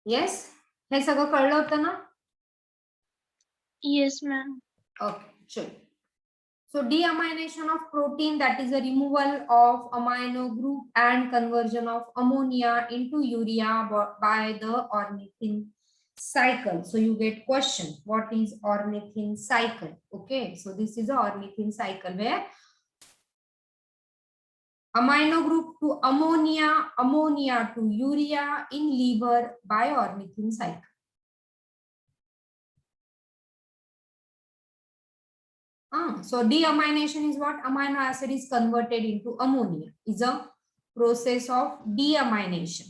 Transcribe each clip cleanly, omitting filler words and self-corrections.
Yes, हे सगळं कळलं होतं ना? Yes, ma'am. Okay, sure. So deamination of protein, that is the removal of amino group and conversion of ammonia into urea by the ornithine cycle. So you get question, what is ornithine cycle? Okay, so this is the ornithine cycle where amino group to ammonia, ammonia to urea in liver by ornithine cycle. So deamination is what? Amino acid is converted into ammonia. Is a process of deamination.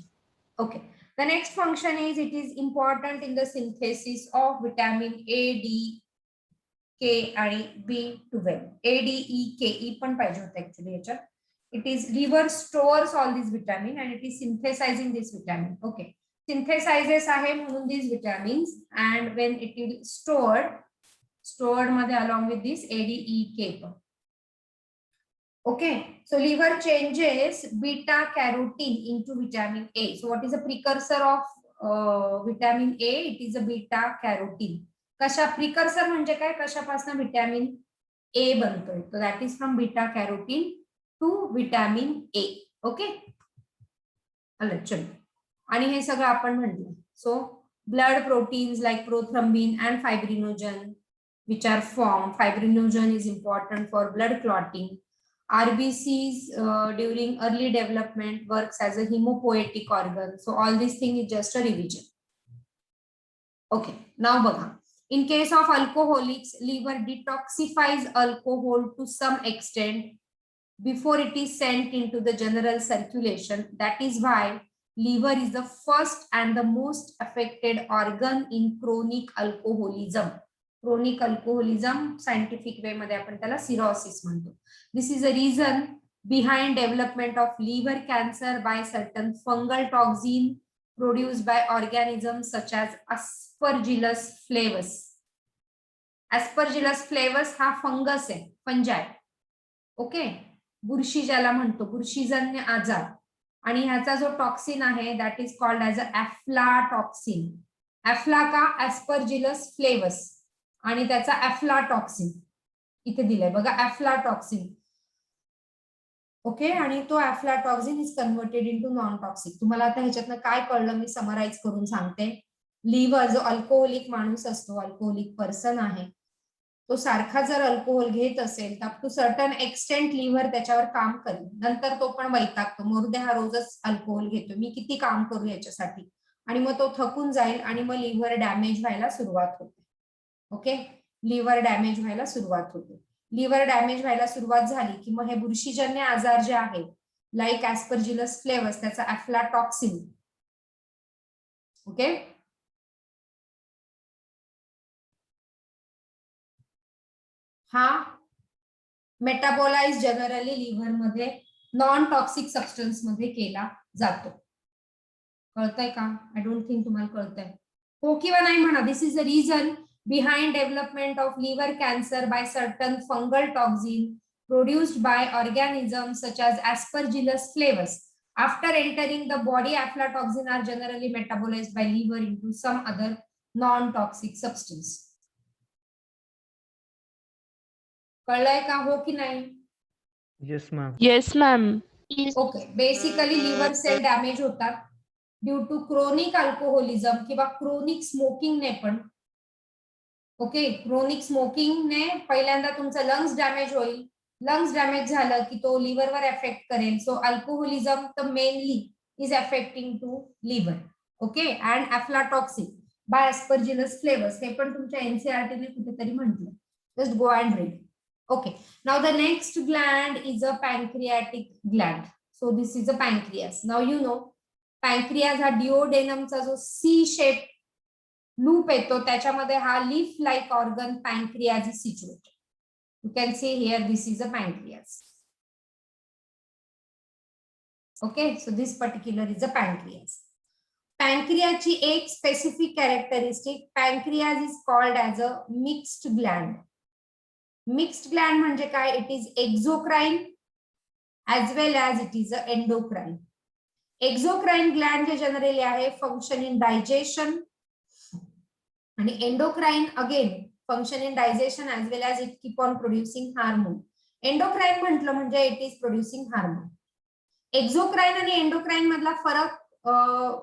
Okay. The next function is it is important in the synthesis of vitamin A, D, K and B12. A, D, E, K. E पण पाहिजे होता actually याच्यात. It is liver stores all these vitamin and it is synthesizing this vitamin. Okay. Synthesizes आहे म्हणून these vitamins and when it is stored मध्ये along with this ADEK. Okay, so liver changes beta carotene into vitamin A. So what is the precursor of vitamin A? It is a beta carotene. कशा precursor म्हणजे काय? कशापासून vitamin A बनतोय? So that is from beta carotene to vitamin A. Okay, आलं चल. आणि हे सगळं आपण म्हटलं. So blood proteins like prothrombin and fibrinogen which are formed. Fibrinogen is important for blood clotting. RBCs during early development works as a hemopoietic organ. So all these thing is just a revision. Okay, now baka. In case of alcoholics, liver detoxifies alcohol to some extent before it is sent into the general circulation. That is why liver is the first and the most affected organ in chronic alcoholism. Chronic alcoholism scientific way मध्ये आपण त्याला cirrhosis म्हणतो. This is a reason behind development of liver cancer by certain fungal toxin produced by organisms such as Aspergillus flavus. Aspergillus flavus हा fungus आहे, फंजाय. Okay, बुरशी ज्याला म्हणतो, बुरशीजन्य आजार. आणि ह्याचा जो टॉक्सिन आहे that is called as a aflatoxin. ॲफ्ला का? ॲस्परजिलस फ्लेवस आणि त्याचा ॲफ्लाटॉक्सिन इथे दिलाय बघा, ॲफ्लाटॉक्सिन. ओके, आणि तो aflatoxin is converted into non toxic. तुम्हाला आता ह्याच्यातनं काय कळलं मी समराइज करून सांगते. लिव्हर जो अल्कोहोलिक माणूस असतो, अल्कोहोलिक पर्सन आहे, तो सारखा जर अल्कोहोल घेत असेल तर टू सर्टन एक्सटेंट लिव्हर त्याच्यावर काम करेल. नंतर तो पण वैतागतो, मरुदे हा रोजच अल्कोहोल घेतो, मी किती काम करू याच्यासाठी, आणि मग तो थकून जाईल आणि मग लिव्हर डॅमेज व्हायला सुरुवात होते. ओके, लिव्हर डॅमेज व्हायला सुरुवात होते. लिव्हर डॅमेज व्हायला सुरुवात झाली की मग हे बुरशीजन्य आजार जे आहेत लाईक ॲस्परजिलस फ्लेवस त्याचा ॲफ्लाटॉक्सिन. ओके, हा मेटाबोलाइज जनरली लिव्हर मध्ये नॉन टॉक्सिक सबस्टन्स मध्ये केला जातो. कळतंय का? आय डोंट थिंक तुम्हाला कळतंय. हो किंवा नाही म्हणा. This is the reason behind development of liver cancer by certain fungal toxin produced by organisms such as Aspergillus flavus. After entering the body, aflatoxin are generally metabolized by liver into some other non-toxic substance. कळलंय का? हो की नाही? Yes, ma'am. Yes, ma'am. Yes. Okay, basically liver cell damage होतात due to chronic alcoholism किंवा chronic smoking ने पण. Okay, chronic smoking ने पहिल्यांदा तुमचं लंग्स डॅमेज होईल. लंग्स डॅमेज झालं की तो लिव्हरवर एफेक्ट करेल. सो अल्कोहोलिझम तर mainly is affecting to liver. Okay, and aflatoxin by Aspergillus flavus, हे पण तुमच्या एनसीईआरटी ने कुठेतरी म्हटलं. Just go and read. Okay, now the next gland is a pancreatic gland. So this is a pancreas. Now you know pancreas हा duodenum चा जो C shape loop येतो त्याच्यामध्ये हा leaf like organ pancreas is situated. You can see here this is a pancreas. Okay, so this particular is a pancreas. Pancreas ची एक specific characteristic, pancreas is called as a mixed gland. Mixed gland म्हणजे काय? It is exocrine as well as it is a endocrine. Exocrine gland जे generally आहे function in digestion, आणि endocrine again function in digestion as well as it keep on producing hormone. Endocrine म्हटलं म्हणजे it is producing hormone. Exocrine आणि endocrine मधला फरक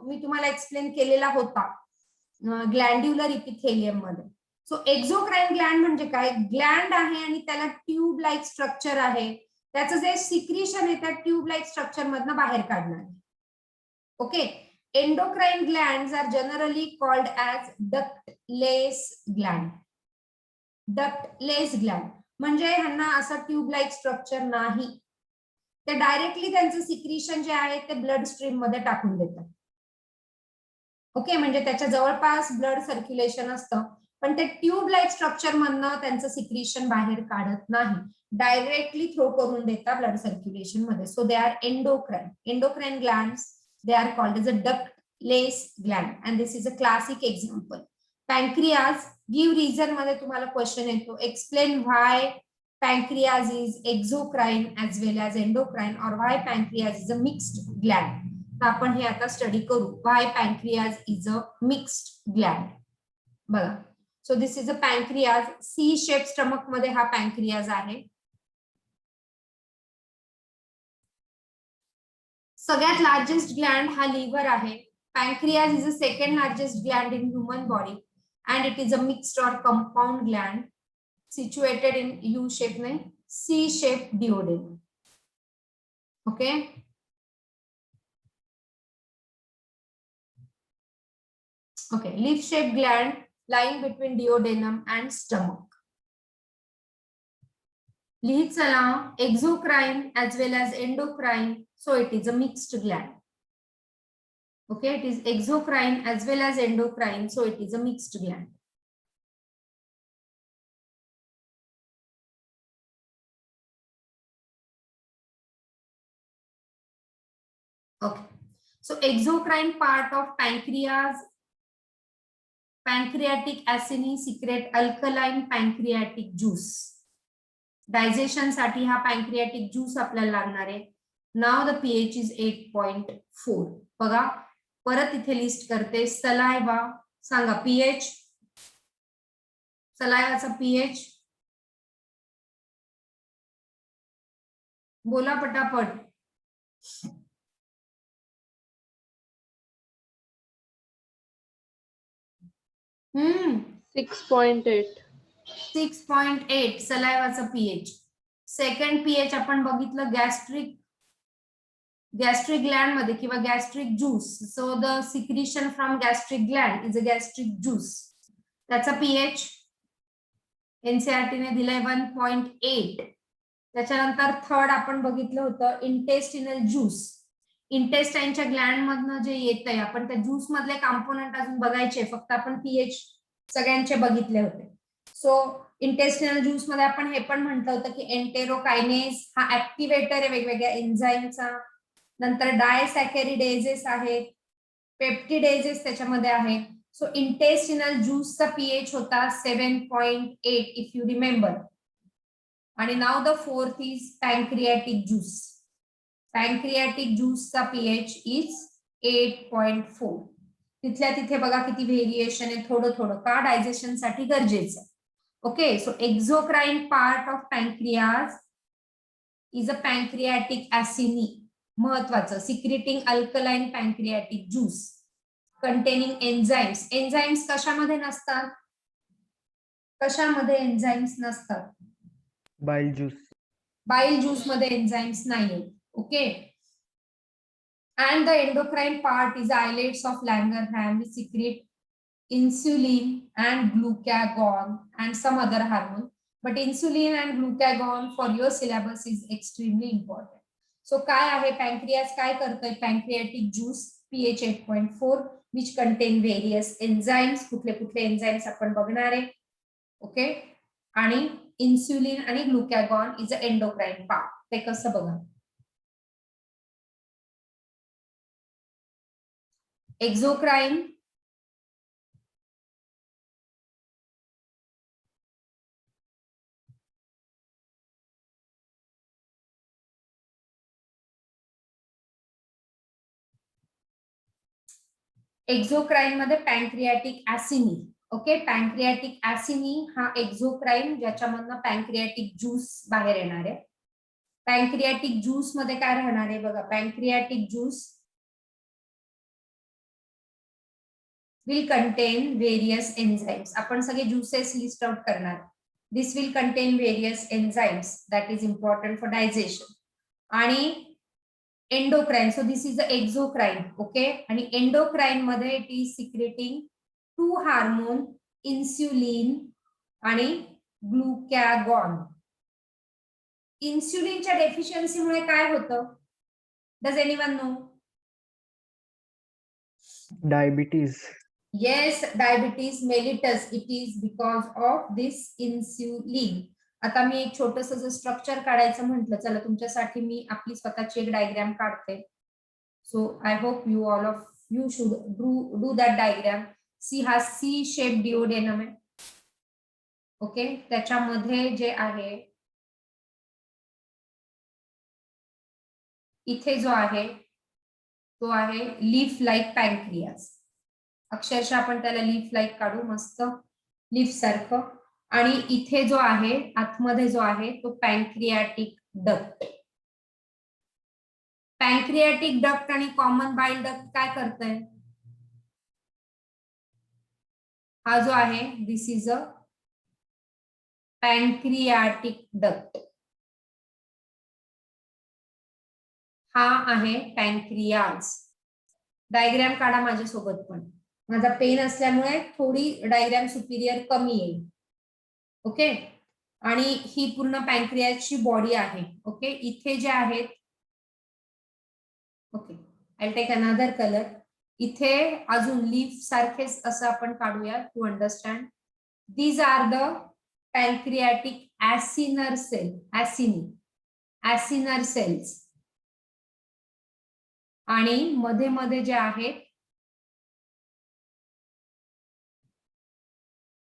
मी तुम्हाला एक्सप्लेन केलेला होता ग्लॅन्ड्युलर इपिथेलियम मध्ये. सो एक्झोक्राईन ग्लॅन्ड म्हणजे काय, ग्लॅन्ड आहे आणि त्याला ट्यूब लाईक स्ट्रक्चर आहे, त्याचं जे सिक्रिशन आहे त्या ट्यूब लाईक स्ट्रक्चर मधनं बाहेर काढणार आहे. Okay. Endocrine glands are generally called as ductless gland. Ductless gland म्हणजे ह्यांना असं ट्यूब लाईक स्ट्रक्चर नाही, ते डायरेक्टली त्यांचं सिक्रिशन जे आहे ते ब्लड स्ट्रीम मध्ये टाकून देतात. ओके, म्हणजे त्याच्या जवळपास ब्लड सर्क्युलेशन असतं, पण ते ट्यूब लाईक स्ट्रक्चर मधनं त्यांचं सिक्रिशन बाहेर काढत नाही, डायरेक्टली थ्रो करून देतात ब्लड सर्क्युलेशन मध्ये. So they are endocrine. Endocrine glands they are called as a ductless gland and this is a classic example. Pancreas, give reason मध्ये तुम्हाला क्वेश्चन येतो, explain why pancreas is exocrine as well as endocrine or why pancreas is a mixed gland. तर आपण हे आता study करू, why pancreas is a mixed gland. बघा, so this is a pancreas. C shape stomach मध्ये हा pancreas आहे. सगळ्यात लार्जेस्ट ग्लॅन्ड हा लिव्हर आहे. Pancreas is a second largest gland in human body and it is a mixed or compound gland situated in U shape में C shape duodenum. Okay. Okay. Leaf shaped gland lying between duodenum and stomach. लिहित चला, exocrine as well as endocrine. So it is a mixed gland. Okay. It is exocrine as well as endocrine. So it is a mixed gland. Okay. So exocrine part of pancreas, pancreatic acini secrete alkaline pancreatic juice. Digestion साठी हा pancreatic juice आपल्याला लागणार आहे. नाव the pH is 8.4. बघा परत इथे list करते. Saliva, सांगा पीएच, सलायवाचा पीएच बोला पटापट. 6.8. 6.8 सलायवाचा पीएच. सेकंड पीएच आपण बघितलं गॅस्ट्रिक ग्लॅन्ड मध्ये किंवा gastric juice. So the secretion from gastric gland is a gastric juice. त्याचा पीएच एनसीईआरटी ने दिलाय 1.8. त्याच्यानंतर थर्ड आपण बघितलं होतं इंटेस्टिनल ज्यूस. इंटेस्टाईनच्या ग्लॅन्ड मधनं जे येतंय, आपण त्या ज्यूस मधले कॉम्पोनंट अजून बघायचे, फक्त आपण पीएच सगळ्यांचे बघितले होते. सो इंटेस्टिनल ज्यूस मध्ये आपण हे पण म्हटलं होतं की एंटेरोकायनेज हा ऍक्टिव्हेटर आहे वेगवेगळ्या एन्झाईमचा. नंतर डायसॅकॅरिडेजेस आहेत, पेप्टिडेजेस त्याच्यामध्ये आहेत. सो इंटेस्टिनल ज्यूसचा पीएच होता 7.8 इफ यू रिमेंबर. आणि नाव the fourth is pancreatic juice. Pancreatic ज्यूसचा पीएच इज 8.4. तिथल्या तिथे बघा किती व्हेरिएशन आहे, थोडं थोडं का डायजेशन साठी गरजेचं. Okay. So exocrine part of pancreas is a pancreatic acini. महत्वाचं, secreting alkaline pancreatic juice containing enzymes. Enzymes कशामध्ये नसतात, कशामध्ये एन्झाईम्स नसतात? बाईल ज्यूस. बाईल ज्यूस मध्ये एन्झाईम्स नाहीये. Okay. And the endocrine part is islets of Langerhans which secrete insulin and glucagon and some other hormone. But insulin and glucagon for your syllabus is extremely important. So काय आहे पॅनक्रियास काय करतोय? Pancreatic juice pH 8.4 which contain various enzymes. कुठले कुठले enzymes आपण बघणार आहे. Okay. आणि इन्सुलिन आणि glucagon is a endocrine part. ते कसं बघा. एक्झोक्राईन एक्झोक्राईन मध्ये पॅन्क्रियाटिक ऍसिनी. ओके, पॅन्क्रियाटिक ऍसिनी हा एक्झोक्राईन ज्याच्यामधनं पॅन्क्रियाटिक ज्यूस बाहेर येणार आहे. पॅन्क्रियाटिक ज्यूस मध्ये काय राहणार आहे बघा, पॅन्क्रियाटिक juice will contain various enzymes. आपण सगळे juices list out करणार. This will contain various enzymes that is important for digestion. आणि endocrine, so this is the exocrine. Okay, आणि endocrine मध्ये it is secreting two hormone, insulin आणि glucagon. इन्सुलिनच्या deficiency मुळे काय होतं? Does anyone know? Diabetes. Yes, diabetes mellitus. It is because of this insulin. आता मी एक छोटस स्ट्रक्चर काढायचं म्हटलं, चला तुमच्यासाठी मी आपली स्वतःची एक डायग्राम काढते. So I hope you all of you should do that diagram. See हा सी शेप डिओडेनम आहे. ओके, त्याच्यामध्ये जे आहे इथे जो आहे तो आहे लीफ लाईक पॅन्क्रियास. अक्षरशः आपण त्याला लीफ लाईक काढू, मस्त लीफ सारखं. आणि इथे जो आहे आतमध्ये जो आहे तो पॅन्क्रियाटिक डक्ट. पॅन्क्रियाटिक डक्ट आणि कॉमन बाईल डक्ट काय करतंय? हा जो आहे दिस इज अ पॅन्क्रियाटिक डक्ट. हा आहे पॅन्क्रियाज. डायग्राम काढा माझ्यासोबत पण. माझा पेन असल्यामुळे थोडी डायग्राम सुपिरियर कमी येईल. ओके, आणि ही पूर्ण पॅन्क्रियाची बॉडी आहे. ओके, इथे जे आहेत, okay I take another colour. इथे अजून लीफ सारखेच असं आपण काढूया to understand. These are the pancreatic acinar cell, acinar cells. आणि मध्ये मध्ये जे आहेत,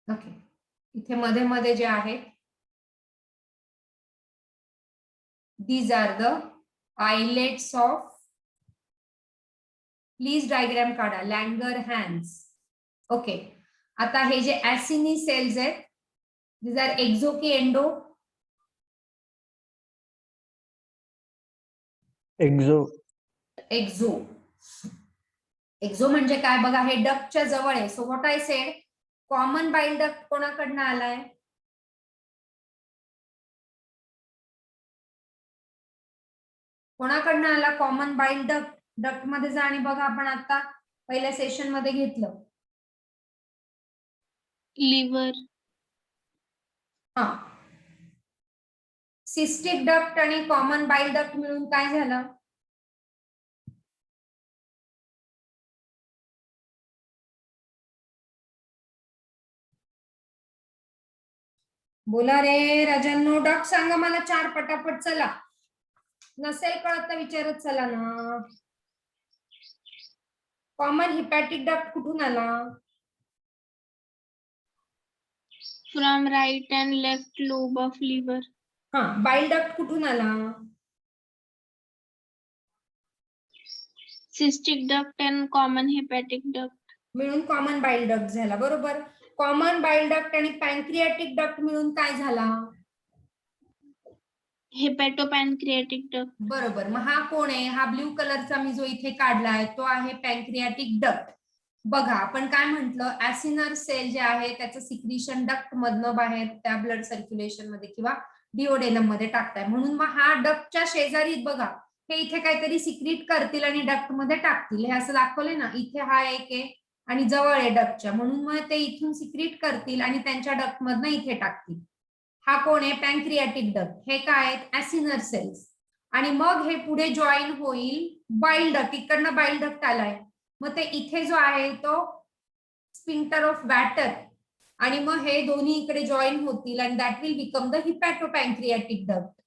ओके इथे मध्ये मध्ये जे आहेत these are the islets of, please diagram काढा, लँगरहॅन्स. ओके, आता हे जे ऍसिनी सेल्स आहेत these are एक्झो की एंडो? Exo. एक्झो. एक्झो म्हणजे काय बघा, हे डक्टच्या जवळ आहे. So what I said, common bile duct कोणाकडनं आलाय? कोणाकडनं आला कॉमन बाईल डक्ट? डक्ट मध्ये जा आणि बघा, आपण आता पहिल्या सेशन मध्ये घेतलं. लिव्हर. हा, सिस्टिक डक्ट आणि कॉमन बाईल डक्ट मिळून काय झालं? बोला रे राजांनो, डक्ट सांगा मला 4 पटापट. चला, नसेल कळत तर विचारत चला ना. कॉमन हिपॅटिक डक्ट कुठून आला? From right and left lobe of liver. हा, बाईल डक्ट कुठून आला? Cystic duct and common hepatic duct मिळून कॉमन बाईल डक्ट झाला. बरोबर. कॉमन बाईल डक्ट आणि पॅन्क्रियाटिक डक्ट मिळून काय झाला? हेपॅटोपॅनक्रियाटिक डक्ट. बरोबर. मग हा कोण आहे? हा ब्ल्यू कलरचा मी जो इथे काढलाय तो आहे पॅन्क्रियाटिक डक्ट. बघा, आपण काय म्हंटल, ऍसिनर सेल जे आहे त्याचं सिक्रिशन डक्ट मधनं बाहेर त्या ब्लड सर्क्युलेशन मध्ये किंवा डिओडेनम मध्ये टाकताय. म्हणून मग हा डक्टच्या शेजारीत बघा, हे इथे काहीतरी सिक्रिट करतील आणि डक्ट मध्ये टाकतील. हे असं दाखवलंय ना, इथे हा एक आहे आणि जवळ आहे डक्टच्या, म्हणून मग ते इथून सिक्रिट करतील आणि त्यांच्या डक्ट मधनं इथे टाकतील. हा कोण आहे? पॅन्क्रियाटिक डक्ट. हे काय आहेत? ऍसिनर सेल्स. आणि मग हे पुढे जॉईन होईल बाईल डक्ट. इकडनं बाईल डक्ट आलाय, मग ते इथे जो आहे तो स्फिंक्टर ऑफ वॅटर, आणि मग हे दोन्ही इकडे जॉईन होतील आणि that will become the hepatopancreatic duct.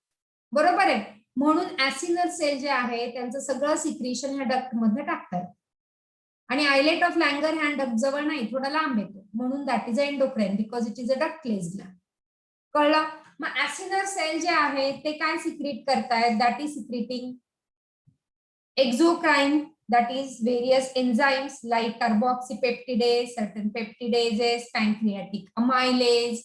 बरोबर आहे. म्हणून ऍसिनर सेल जे आहे त्यांचं सगळं सिक्रेशन ह्या डक्ट मध्ये टाकतात. आणि आयलेट ऑफ लँगरहॅन्स डक्ट जवळ नाही, थोडा लांब येतो, म्हणून that is a endocrine because it is a ductless Gland. कळलं? मग ऍसिनर सेल जे आहे ते काय सिक्रेट करतायत? That is secreting exocrine, that is various enzymes like carboxypeptidase, certain peptidases, pancreatic amylase.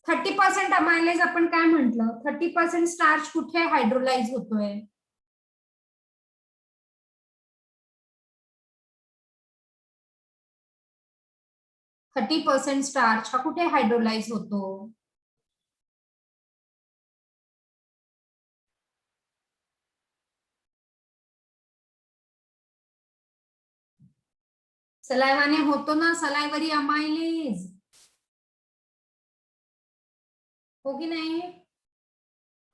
30% amylase आपण काय म्हटलं, 30% स्टार्च कुठे हायड्रोलाइज होतोय? %30 स्टार्च हा कुठे हायड्रोलाइज होतो? सलायवाने होतो ना, सलायवरी अमायलेज, हो की नाही?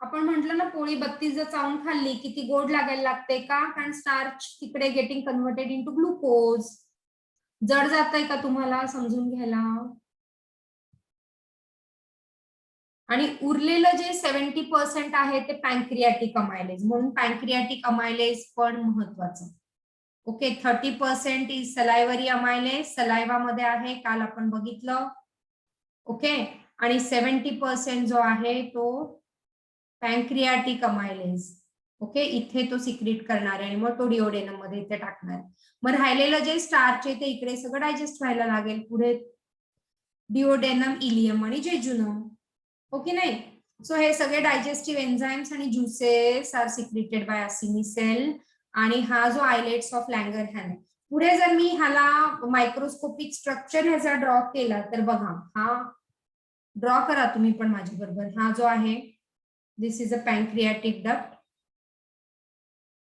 आपण म्हटलं ना पोळी 32 जर चावून खाल्ली किती गोड लागायला लागते का? कारण स्टार्च तिकडे गेटिंग कन्वर्टेड इनटू ग्लुकोज. जड जातंय का तुम्हाला समजून घ्यायला? आणि उरलेलं जे 70% आहे ते पॅन्क्रियाटिक अमायलेज, म्हणून पॅन्क्रियाटिक अमायलेज पण महत्वाचं. ओके, 30% इज सलायवरी अमायलेज, सलायवा मध्ये आहे, काल आपण बघितलं. ओके, आणि 70% जो आहे तो पॅन्क्रियाटिक अमायलेज. ओके, इथे तो सिक्रेट करणार आहे आणि मग तो डिओडेनम मध्ये इथे टाकणार. मग राहिलेलं जे स्टार्च आहे ते इकडे सगळं डायजेस्ट व्हायला लागेल पुढे डिओडेनम, इलियम आणि जेजुनम. ओके नाही? सो हे सगळे डायजेस्टिव्ह एन्झाइम्स आणि juices are secreted by acini cell. आणि हा जो आयलेट्स ऑफ लँगरहॅन, पुढे जर मी ह्याला मायक्रोस्कोपिक स्ट्रक्चर ह्याचा ड्रॉ केला तर बघा, हा ड्रॉ करा तुम्ही पण माझ्या बरोबर. हा जो आहे दिस इज अ पॅन्क्रियाटिक डक्ट.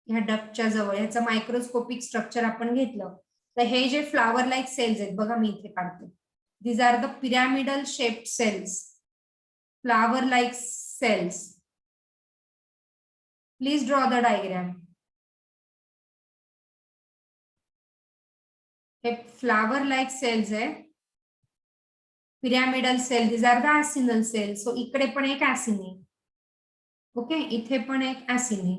ह्या डक्टच्या जवळ ह्याचं मायक्रोस्कोपिक स्ट्रक्चर आपण घेतलं तर हे जे फ्लावर लाईक सेल्स आहेत बघा, मी इथे काढते. These are the pyramidal shaped cells, flower like cells. Please draw the diagram. हे फ्लावर लाईक सेल्स आहे, pyramidal cell. These are the acinar cell. So इकडे पण एक ऍसिनी, ओके, इथे पण एक ऍसिनी.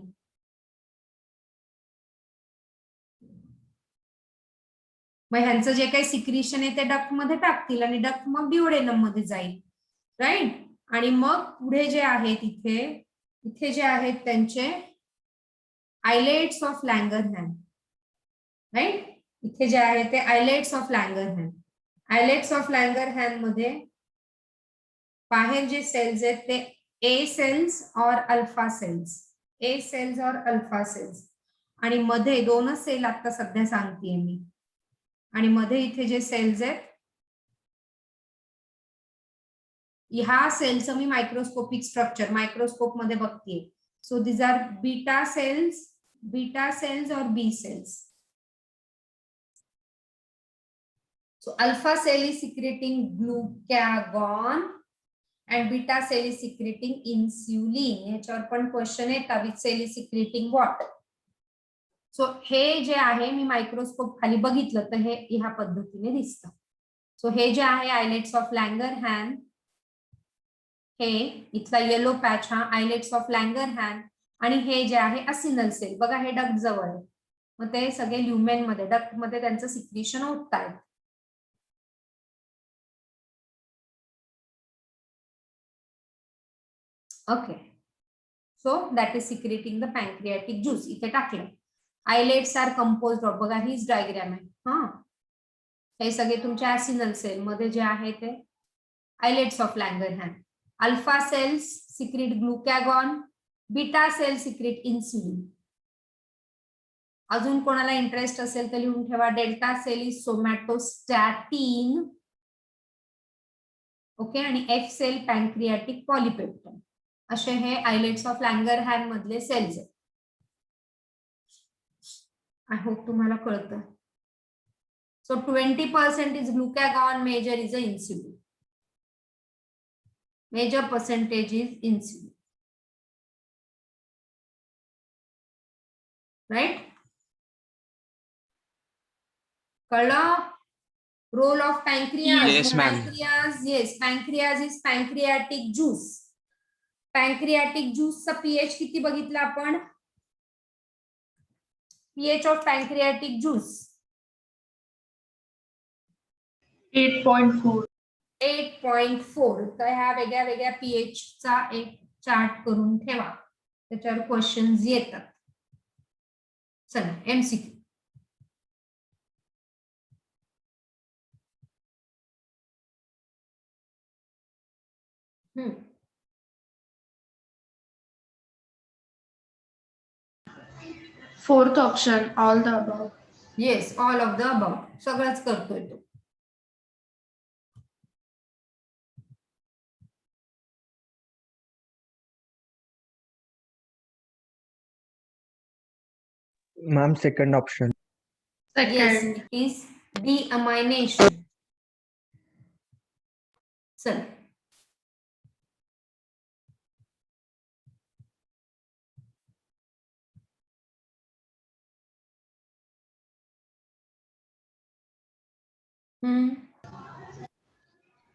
मग ह्यांचं जे काही सिक्रिशन आहे ते डक्ट मध्ये टाकतील आणि डक्ट मग डिओडेनम मध्ये जाईल, राईट. आणि मग पुढे जे आहेत इथे जे आहेत त्यांचे आयलेट्स ऑफ लँगरहॅन, राईट. इथे जे आहे ते आयलेट्स ऑफ लँगरहॅन. आयलेट्स ऑफ लँगरहॅन मध्ये बाहेर जे सेल्स आहेत ते ए सेल्स और अल्फा सेल्स, ए सेल्स और अल्फा सेल्स. आणि मध्ये दोनच सेल आता सध्या सांगतेय मी. आणि मध्ये इथे जे सेल्स आहेत ह्या सेलचं मी मायक्रोस्कोपिक स्ट्रक्चर मायक्रोस्कोप मध्ये बघतेय. So these are beta cells or B cells. So alpha cell is secreting glucagon and beta cell is secreting insulin. याच्यावर पण क्वेश्चन येतात, which cell is secreting what? So हे जे आहे मी मायक्रोस्कोप खाली बघितलं तर हे ह्या पद्धतीने दिसतं. सो हे जे आहे आयलेट्स ऑफ लँगरहॅन, हे इथला येलो पॅच हा आयलेट्स ऑफ लँगरहॅन. आणि हे जे आहे असिनल सेल बघा, हे डक्ट जवळ आहे. मग ते सगळे ल्युमेन मध्ये डक्ट मध्ये त्यांचं सिक्रिशन होत आहेत. Okay, so that is secreting the pancreatic juice. इथे टाकलं. आयलेट्स आर कंपोज्ड ऑफ, बघा हीच डायग्राम आहे. हा, हे सगळे तुमच्या ऍसिनल सेल मध्ये जे आहे ते islets of Langerhans. Alpha cells secrete glucagon, beta cell secrete insulin. अजून कोणाला इंटरेस्ट असेल तर लिहून ठेवा. Delta cell is somatostatin, okay. आणि एफ सेल पॅन्क्रियाटिक पॉलिपेप्टाइड. असे हे आयलेट्स ऑफ लँगरहॅन मधले सेल्स आहेत. आय होप तुम्हाला कळतं. So 20% is glucagon, major is a insulin. Major percentage is insulin, right? कळलं? Role of pancreas. Yes, ma'am. Pancreas, yes, pancreas is pancreatic juice. Pancreatic juice चा pH किती बघितला आपण? pH of pancreatic juice 8.4. 8.4. तर ह्या वेगळ्या वेगळ्या pH चा एक चार्ट करून ठेवा, त्याच्यावर क्वेश्चन्स येतात. चला MCQ. Fourth option, all the above. Yes, all of the about, सगळंच करतोय तो. Ma'am, second option. Yes, Second. it is deamination. चल.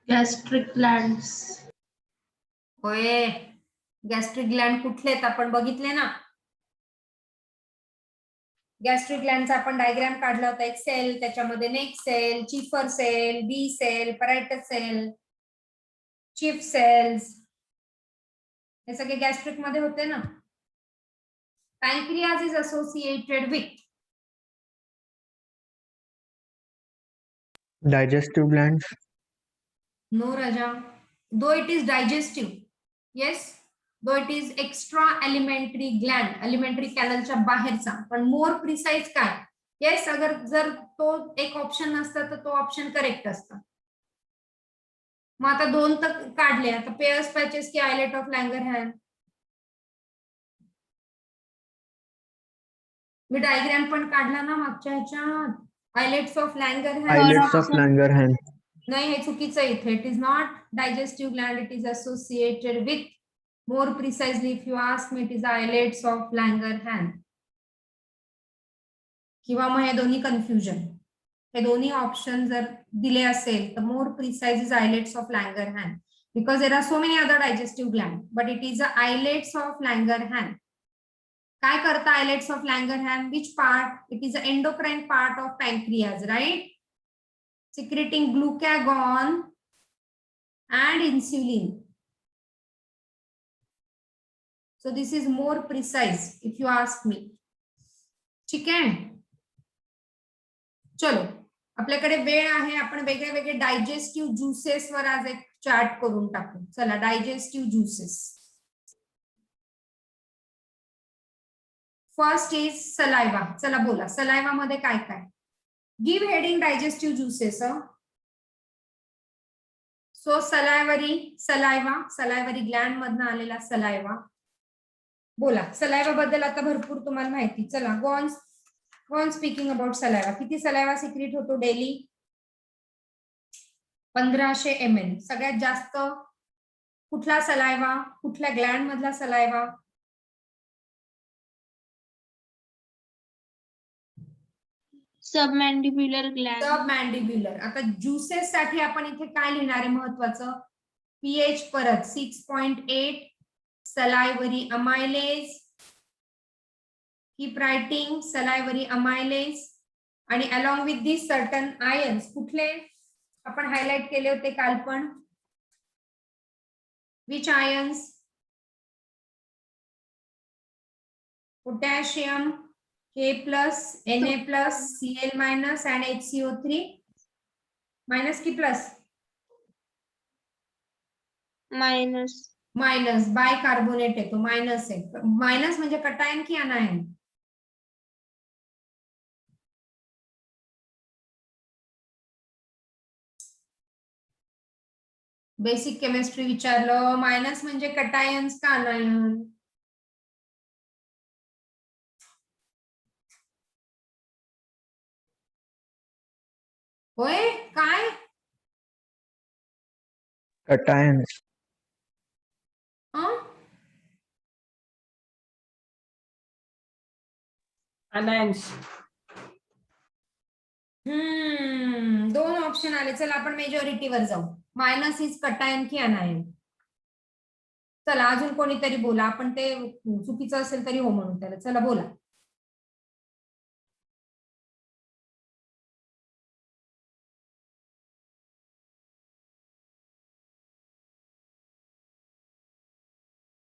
Gastric glands. होय, गॅस्ट्रिक ग्लॅन्ड कुठले आहेत आपण बघितले ना. गॅस्ट्रिक ग्लॅन्डचा आपण डायग्राम काढला होता. एक सेल, त्याच्यामध्ये नेक सेल, चिफर सेल, बी सेल, परायटस सेल, चिफ सेल्स, हे सगळे गॅस्ट्रिक मध्ये होते ना. Pancreas is associated with Digestive glands. No, Raja. Though it is digestive, yes. Though it is extra alimentary gland, alimentary canal च्या बाहेरचा, पण मोर प्रिसाइज काय? Yes, अगर जर तो एक ऑप्शन नसता तर तो ऑप्शन करेक्ट असता. मग आता दोन तर काढले. आता पेयर्स पॅचेस की आयलेट ऑफ लँगरहॅन. मी डायग्राम पण काढला ना मागच्या ह्याच्यात. Islets of Langerhans. Islets of Langerhans. नाही, हे चुकीचं आहे इथे. It is not digestive gland, it is associated with, more precisely if you ask me, it is islets of Langerhans. किंवा मग हे दोन्ही कन्फ्युजन. हे दोन्ही ऑप्शन जर दिले असेल तर more precise is islets of Langerhans, because there are so many other digestive gland, but it is islets of Langerhans. काय करता islets of Langerhans? Which part? It is a endocrine part of pancreas, right? Secreting glucagon and insulin. So this is more precise if you ask me. ठीक आहे, चलो आपल्याकडे वेळ आहे. आपण वेगळे वेगळे डायजेस्टिव्ह ज्युसेस वर आज एक चार्ट करून टाकू. चला, digestive juices. First is saliva. चला बोला, सलायवा मध्ये काय काय? Give heading digestive juices. So saliva, salivary gland मधनं आलेला सलायवा. बोला, सलायवा बद्दल आता भरपूर तुम्हाला माहिती. चला, go on speaking about saliva. किती सलायवा सिक्रेट होतो डेली? 1500 ml. सगळ्यात जास्त कुठला सलायवा, कुठल्या ग्लँड मधला सलायवा? Submandibular Gland. सबमॅन्डिब्युलर. आता ज्युसेस साठी आपण इथे काय लिहिणार आहे महत्वाचं? पीएच परत 6.8, salivary amylase. Keep writing, salivary amylase. आणि along with this certain ions. कुठले आपण हायलाइट केले होते काल पण? Which ions? Potassium, K+, Na+, Cl- and HCO3 minus की प्लस? मायनस. माइनस. बायकार्बोनेट आहे तो, मायनस आहे. मायनस म्हणजे कटायन की अनायन? बेसिक केमिस्ट्री विचारलं. मायनस म्हणजे कटायन्स का अनायन? होय, काय? Cations. Anions. दोन ऑप्शन आले. चला आपण मेजॉरिटीवर जाऊ. मायनस इज कटायन की अनायन? चला अजून कोणीतरी बोला. आपण ते चुकीचं असेल तरी हो म्हणून त्याला. चला बोला.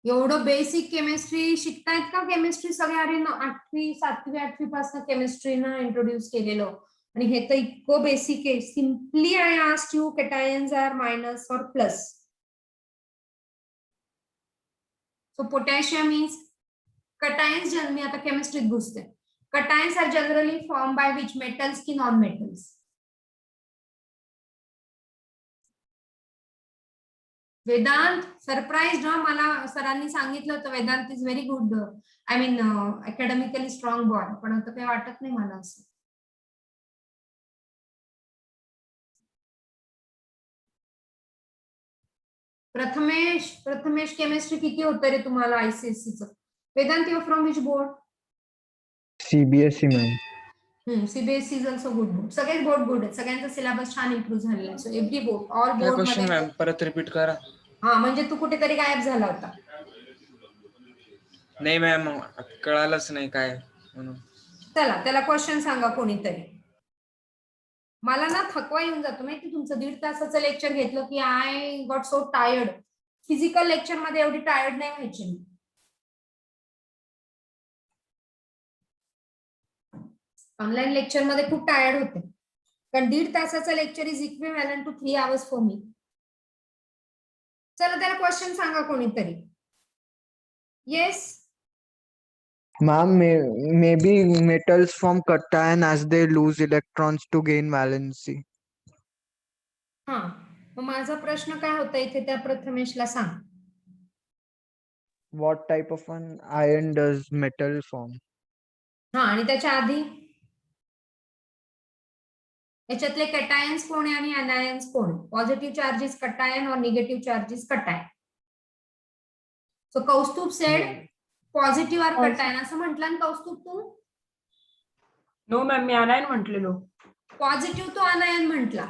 एवढं बेसिक केमिस्ट्री शिकतायत का? केमिस्ट्री सगळे अरे 8वी 7वी 8वी पासून केमिस्ट्रीनं इंट्रोड्यूस केलेलं, आणि हे तर इतकं बेसिक आहे. Simply I asked you cations are minus or plus. So potassium means cations मी आता केमिस्ट्रीत घुसते. cations are generally form by which metals की नॉन मेटल्स? वेदांत सरप्राईज मला सरांनी सांगितलं होतं Vedant is very good, I mean academically strong boy, पण आता काही वाटत नाही मला असं. प्रथमेश केमिस्ट्री किती होतं रे तुम्हाला ICSE चं? Vedant you from which board? CBSE ma'am. CBSE is also good board. सगळेच बोर्ड गुड आहेत, सगळ्यांचा सिलेबस छान इम्प्रूव्ह झालेला आहे. सो एव्हरी बोर्ड ऑल काय बोर्ड क्वेश्चन मध्ये मॅम परत रिपीट करा. हा म्हणजे तू कुठेतरी गायब झाला होता. नाही मॅम कळालंच नाही काय म्हणून. चला त्याला क्वेश्चन सांगा कोणीतरी. मला ना थकवा येऊन जातो माहिती, तुमचं 1.5 तासाचं लेक्चर घेतलं की I got so tired. Physical lecture मध्ये एवढी टायर्ड नाही व्हायची मी. ऑनलाईन लेक्चर मध्ये खूप टायर्ड होते, कारण 1.5 तासाचं lecture is equivalent to 3 hours for me. चला त्याला क्वेश्चन सांगा कोणीतरी. Yes Ma'am, maybe metals form cation as they lose electrons to gain valency. हा, मग माझा प्रश्न काय होता इथे त्या प्रथमेशला सांग. What type of an ion does metal form? हा, आणि त्याच्या आधी याच्यातले कटायन्स कोण आहे आणि अनायन्स कोण? पॉझिटिव्ह चार्जेस कटायन और negative charges cation. So Kaustubh said positive are cation असं म्हटलं ना कौस्तुभ तू? नो मॅम, मी आनायन म्हटलेलो. पॉझिटिव्ह तो अनायन म्हटला.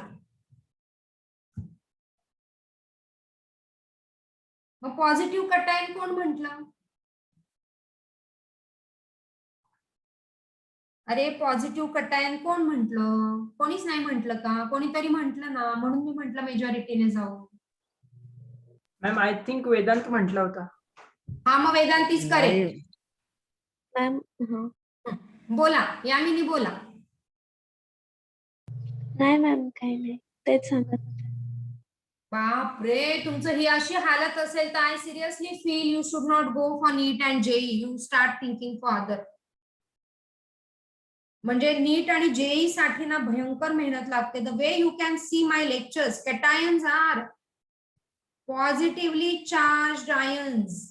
मग पॉझिटिव्ह कटायन कोण म्हटलं? अरे पॉझिटिव्ह कटायन कोण म्हटलं? कोणीच नाही म्हटलं का? कोणीतरी म्हटलं ना, म्हणून मी म्हटलं मेजॉरिटीने जाऊ. मॅम आय थिंक वेदांत म्हटला होता. हा, मग वेदांतीच करेल. मॅम बोला यामिनी बोला. नाही मॅम काही नाही, तेच सांगत होते. बाप रे, तुमचं ही अशी हालत असेल तर I seriously feel you should not go for NEET and JEE. You start thinking for other. म्हणजे नीट आणि JEE साठी ना भयंकर मेहनत लागते. The way you can see my lectures, cations are positively charged ions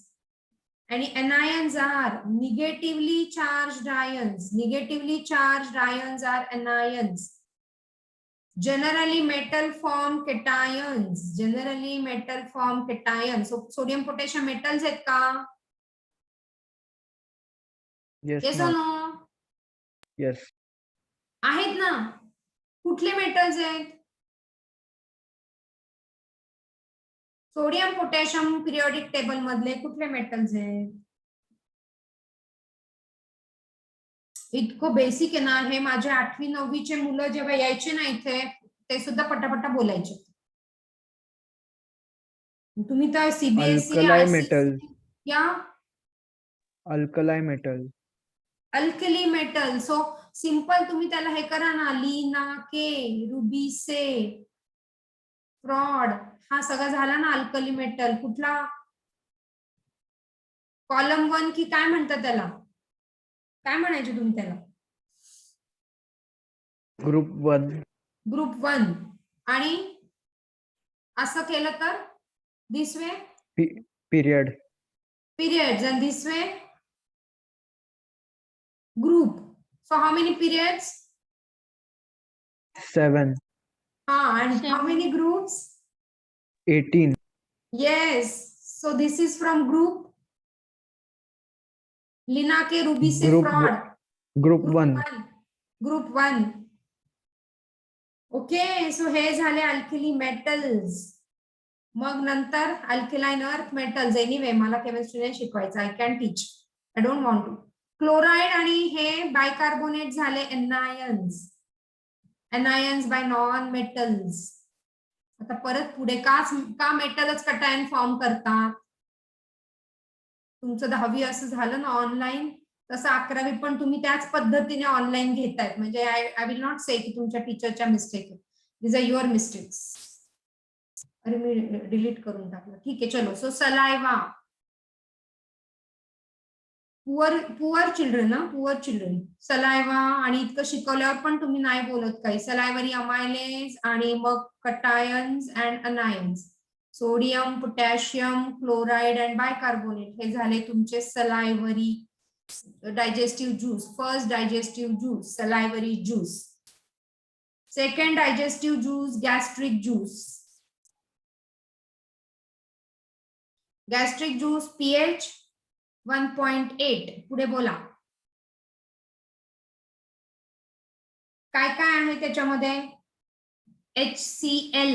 आणि anions are negatively charged ions. Negatively charged ions are anions. Generally metal form cations. Generally metal form cations. So sodium potassium metals आहेत का? Yes, Yes or ma'am. no? Yes. आहेत ना. कुठले metals आहेत? Sodium potassium periodic table मधले कुठले metals आहेत? इतकं बेसिक आहे ना हे. माझे 8वी 9वी चे मुलं जेव्हा यायचे ना इथे ते सुद्धा पटापटा बोलायचे. तुम्ही तर CBSE Alkali metals. या Alkali metal. Alkali metal. So simple तुम्ही त्याला हे करा ना, लीना के, रुबीसे, फ्रॉड, हा सगळा झाला ना अल्कली मेटल. कुठला कॉलम 1 की काय म्हणतात त्याला? काय म्हणायचे तुम्ही त्याला? Group 1. ग्रुप 1. आणि असं केलं तर this way Period. periods, and this way group. So how many periods? 7. And how 7. many groups? 18. Yes. So this is from group Lina ke Ruby se Group fraud. Group 1. Group 1. Okay. So हे झाले alkali metals. मग नंतर alkaline earth metals. Anyway मला chemistry नाही शिकवायचं. I can teach. I don't want to. Chloride आणि हे bicarbonate झाले anions. Anions by non metals. आता परत पुढे का मेटलच कटायन फॉर्म करतात? तुमचं 10वी असं झालं ना ऑनलाईन, तसं 11वी पण तुम्ही त्याच पद्धतीने ऑनलाईन घेतायत. म्हणजे आय विल नॉट से की तुमच्या टीचरच्या मिस्टेक आहे. दिस आर युअर मिस्टेक्स. अरे मी डिलीट करून टाकलं. ठीक आहे चलो. सो सलायवा पुअर चिल्ड्रन ना, पुअर चिल्ड्रन. सलायवा आणि इतकं शिकवल्यावर पण तुम्ही नाही बोलत काही. सलायवरी अमायलेज आणि मग cations and anions. Sodium, potassium, chloride and bicarbonate हे झाले तुमचे सलायवरी digestive juice. First digestive juice, salivary juice. Second digestive juice, gastric juice. Gastric juice pH 1.8. पुढे बोला. काय काय आहे त्याच्यामध्ये? HCl.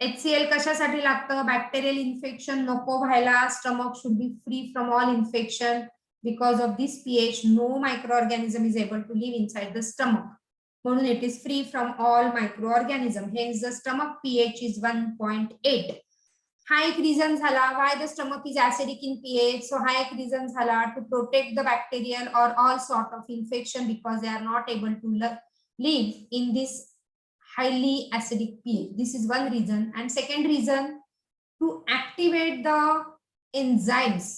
HCl कशासाठी लागतं? बॅक्टेरियल इन्फेक्शन नको व्हायला. Stomach should be free from all infection. Because of this pH, no microorganism is able to live inside the stomach. म्हणून it is free from all microorganism. Hence the stomach pH is 1.8. हा एक reason झाला why the stomach is acidic in pH. So हा एक reason झाला to protect the bacterial or all sort of infection because they are not able to live in this highly acidic pH. This is one reason. And second reason, to activate the enzymes.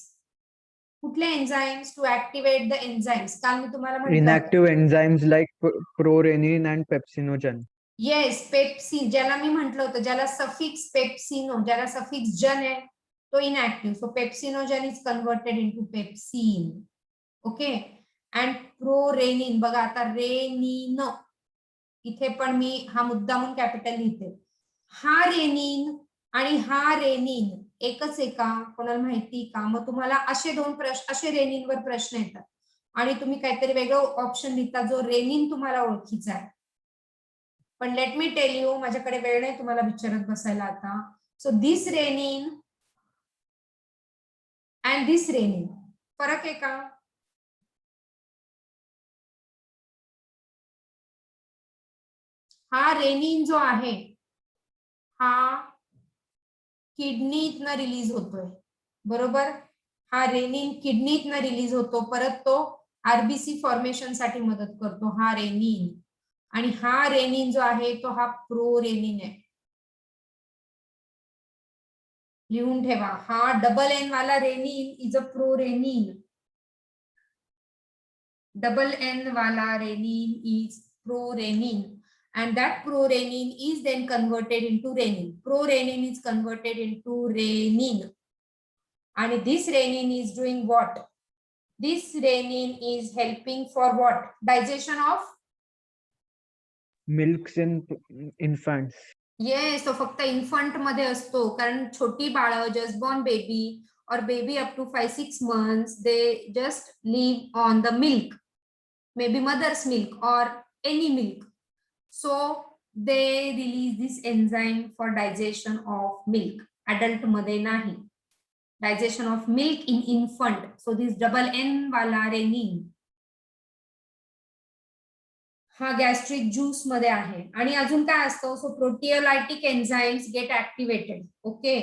कुठले enzymes? To activate the enzymes. काल मी तुम्हाला म्हटलं Inactive enzymes like prorenin and pepsinogen. Yes, pepsin, ज्याला मी म्हटलं होतं, ज्याला suffix पेप्सिनो, ज्याला सफिक्स जन आहे तो inactive. So pepsinogen is converted into pepsin. Okay. And prorennin, बघा आता रेनिन, इथे पण मी हा मुद्दामून कॅपिटल लिहिते. हा रेनिन आणि हा रेनिन एकच आहे का? कोणाला माहिती का? मग तुम्हाला असे दोन प्रश्न, असे रेनिनवर प्रश्न येतात आणि तुम्ही काहीतरी वेगळं ऑप्शन लिहिता जो रेनिन तुम्हाला ओळखीचा आहे. पण लेट मी टेल यू, माझ्याकडे वेळ नाही तुम्हाला विचारत बसायला आता. So this renin and this renin, फरक आहे का? हा रेनिन जो आहे हा किडनीतनं रिलीज होतोय, बरोबर? हा रेनिन किडनीतनं रिलीज होतो, परत तो आरबीसी फॉर्मेशन साठी मदत करतो हा रेनिन. आणि हा रेनिन जो आहे तो हा प्रोरेनिन आहे. लिहून ठेवा, हा डबल एन वाला renin is a prorenin. Double N वाला renin is prorenin. And that prorenin is then converted into renin. Prorenin is converted into renin. And this renin is doing what? This renin is helping for what? Digestion of Milks in infants. Yes, तो फक्त infant मध्ये असतो, कारण छोटी बाळ, just born baby or baby up to 5-6 months, they just live on the milk, maybe mother's milk or any milk. So they release this enzyme for digestion of milk. Adult मध्ये नाही. Digestion of milk in infant. So this double N वाला renin हा gastric juice मध्ये आहे. आणि अजून काय असतं? So proteolytic enzymes get activated, okay,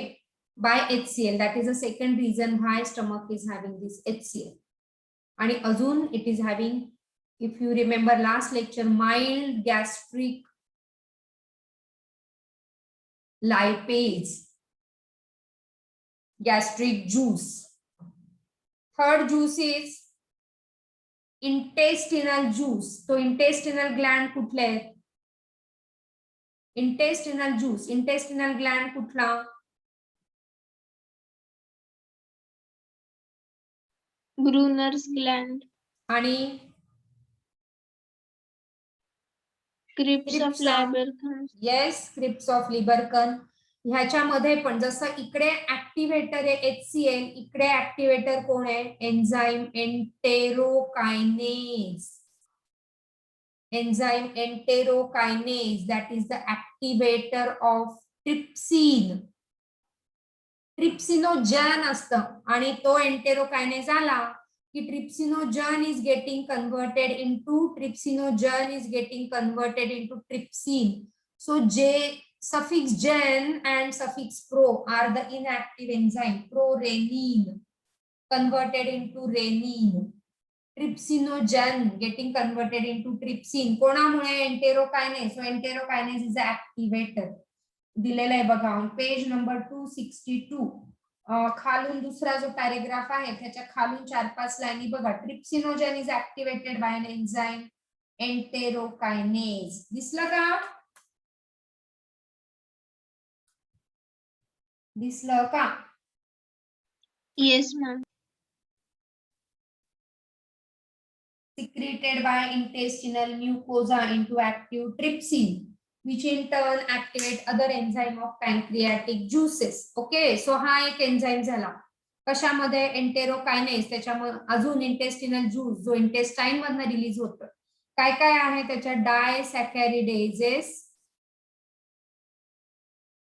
by HCl. That is a second reason why stomach is having this HCl. आणि अजून it is having, if you remember last lecture, mild gastric lipase, gastric juice. Third juice is intestinal juice. तो intestinal gland कुठले आहेत? intestinal juice, intestinal gland कुठला? Brunner's gland. आणि Crypts of Labercans. Yes, crypts of Lieberkuhn. ह्याच्यामध्ये पण जसं इकडे ऍक्टिव्हेटर आहे HCl, इकडे ऍक्टिव्हेटर कोण आहे? Enzyme enterokinase. Enzyme enterokinase, that is the activator of trypsin. Trypsinogen असतं आणि तो एंटेरोकायनेज आला की trypsinogen is getting converted into trypsin. So J suffix gen and suffix pro are the inactive enzyme. Prorenin converted into renin. Trypsinogen getting converted into trypsin. कोणामुळे? enterokinase. So enterokinase is the activator. दिलेलं आहे बघा on page number 262. खालून दुसरा जो paragraph आहे त्याच्या खालून 4-5 लाईनी बघा. Trypsinogen is activated by an enzyme enterokinase. दिसलं का? दिसलं का? Yes, ma'am. Secreted by intestinal mucosa into active trypsin, which in turn activate other enzyme of pancreatic juices. Okay, so हा एक एन्झाइम झाला. कशामध्ये? एंटेरोकायनेज. त्याच्यामध्ये अजून इंटेस्टिनल ज्यूस जो इंटेस्टाईन मधनं रिलीज होतं. काय काय आहे त्याच्या? Disaccharidases.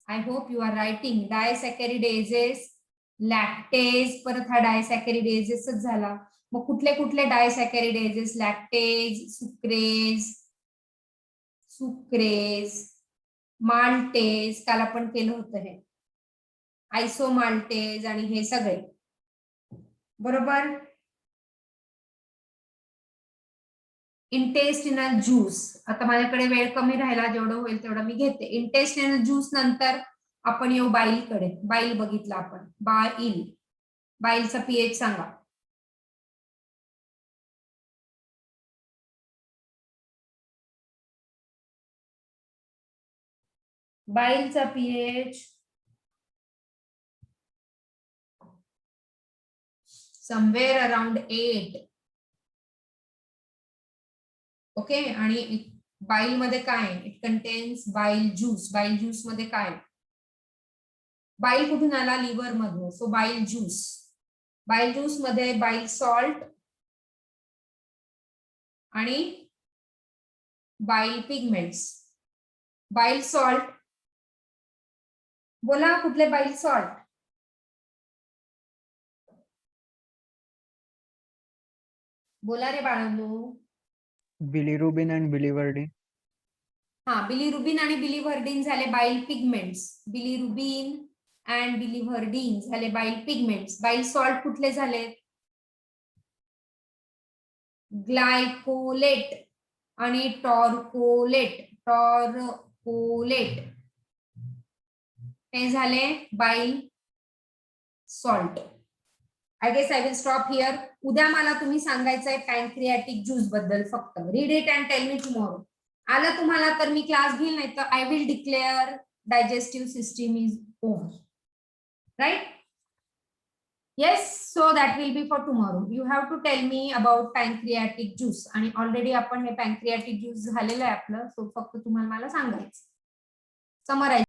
I hope you are writing. Disaccharidases, lactase. परत हा डायसॅकॅरिडेजेसच झाला. मग कुठले कुठले डायसॅकॅरिडेजेस? लॅक्टेज, सुक्रेज, माल्टेज. काल आपण केलं होतं हे. आयसोमाल्टेज आणि हे सगळे. बरोबर. Intestinal juice. आता माझ्याकडे वेळ कमी राहिला, जेवढं होईल तेवढं मी घेते. इंटेस्टिनल ज्यूस नंतर आपण येऊ बाईलकडे. बाईल बघितलं आपण. बाईलचा पीएच सांगा. बाईलचा पीएच समवेअर अराउंड 8. ओके. आणि बाईल मध्ये काय? इट कंटेन्स बाईल ज्यूस. बाईल ज्यूस मध्ये काय? बाईल कुठून आला? लिव्हर मधून. सो बाईल ज्यूस. बाईल ज्यूस मध्ये बाईल सॉल्ट आणि बाईल पिगमेंट्स. बाईल सॉल्ट. बोला कुठले बाईल सॉल्ट? बोला रे बाळांनो. Bilirubin and biliverdin. हा, बिलिरुबिन आणि बिलिव्हर्डिन झाले बाईल पिगमेंट्स. बिलिरुबिन अँड बिलिव्हर्डिन झाले बाईल पिगमेंट्स. बाईल सॉल्ट कुठले झाले? ग्लायकोलेट आणि टॉर्कोलेट. हे झाले bile salt. I guess I will stop here. उद्या मला तुम्ही सांगायचंय पॅनक्रियाटिक ज्यूस बद्दल फक्त. Read it and tell me tomorrow. आलं तुम्हाला तर मी क्लास घेईल, नाही तर I will declare digestive system is over. Right? Yes. So that will be for tomorrow. You have to tell me about pancreatic juice. आणि ऑलरेडी आपण हे पॅनक्रियाटिक ज्यूस झालेलं आहे आपलं. सो फक्त तुम्हाला मला सांगायचं. समराइज